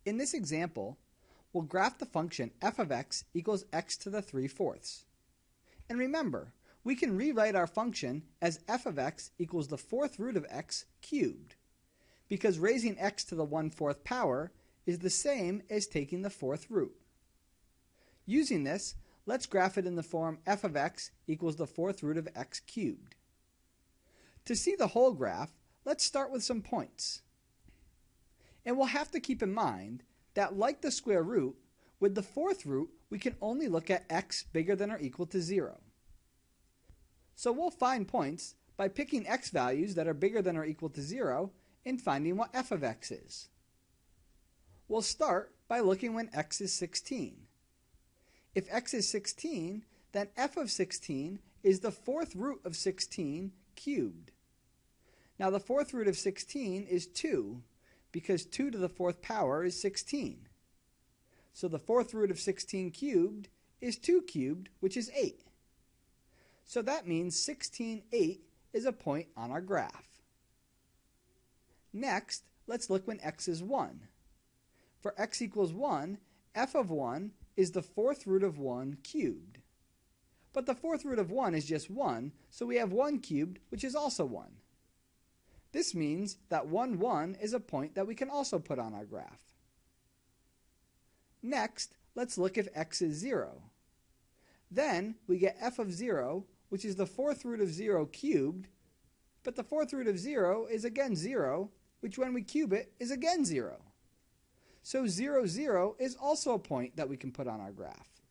In this example, we'll graph the function f of x equals x to the 3/4. And remember, we can rewrite our function as f of x equals the 4th root of x cubed, because raising x to the 1/4 power is the same as taking the 4th root. Using this, let's graph it in the form f of x equals the 4th root of x cubed. To see the whole graph, let's start with some points. And we'll have to keep in mind that, like the square root, with the 4th root we can only look at x bigger than or equal to 0. So we'll find points by picking x values that are bigger than or equal to 0 and finding what f of x is. We'll start by looking when x is 16. If x is 16, then f of 16 is the 4th root of 16 cubed. Now the 4th root of 16 is 2, because 2 to the 4th power is 16. So the 4th root of 16 cubed is 2 cubed, which is 8. So that means 16/8 is a point on our graph. Next, let's look when x is 1. For x equals 1, f of 1 is the 4th root of 1 cubed. But the 4th root of 1 is just 1, so we have 1 cubed, which is also 1. This means that 1, 1 is a point that we can also put on our graph. Next, let's look if x is 0. Then we get f of 0, which is the 4th root of 0 cubed, but the 4th root of 0 is again 0, which when we cube it is again 0. So 0, 0 is also a point that we can put on our graph.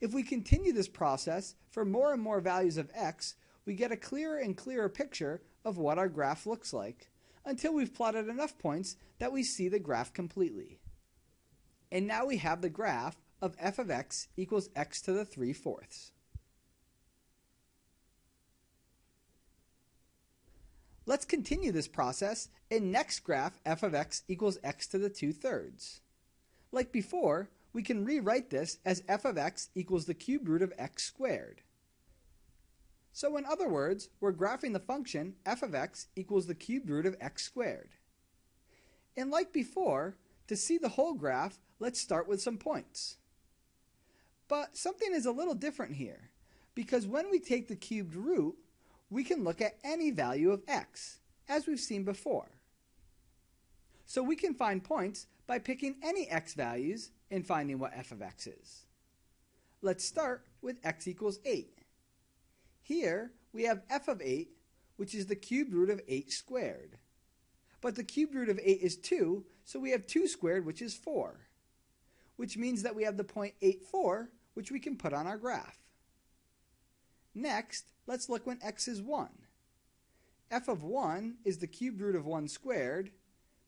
If we continue this process for more and more values of x, we get a clearer and clearer picture of what our graph looks like, until we've plotted enough points that we see the graph completely. And now we have the graph of f of x equals x to the 3/4. Let's continue this process and next graph f of x equals x to the 2/3. Like before, we can rewrite this as f of x equals the cubed root of x squared. So in other words, we're graphing the function f of x equals the cubed root of x squared. And like before, to see the whole graph, let's start with some points. But something is a little different here, because when we take the cubed root, we can look at any value of x, as we've seen before. So we can find points by picking any x values and finding what f of x is. Let's start with x equals 8. Here we have f of 8, which is the cubed root of 8 squared. But the cubed root of 8 is 2, so we have 2 squared, which is 4. Which means that we have the point 8, 4, which we can put on our graph. Next, let's look when x is 1. F of 1 is the cubed root of 1 squared,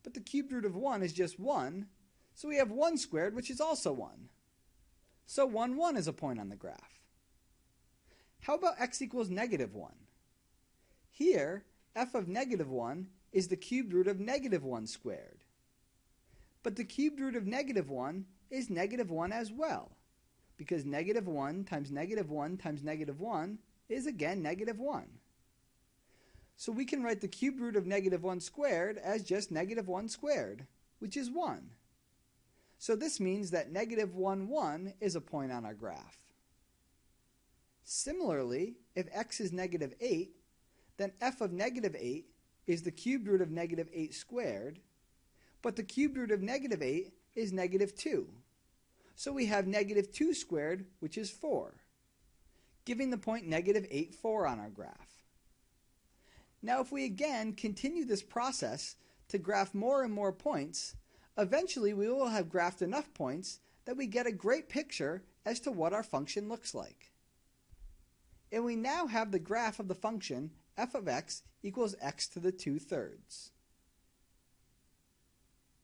but the cubed root of 1 is just 1, so we have 1 squared, which is also 1. So 1, 1 is a point on the graph. How about x equals -1? Here, f of -1 is the cubed root of -1 squared. But the cubed root of -1 is -1 as well, because -1 times -1 times -1 is again -1. So we can write the cubed root of -1 squared as just -1 squared, which is 1. So this means that -1, 1 is a point on our graph. Similarly, if x is -8, then f of -8 is the cubed root of -8 squared, but the cubed root of -8 is -2. So we have -2 squared, which is 4, giving the point -8, 4 on our graph. Now if we again continue this process to graph more and more points, eventually we will have graphed enough points that we get a great picture as to what our function looks like. And we now have the graph of the function f of x equals x to the 2/3.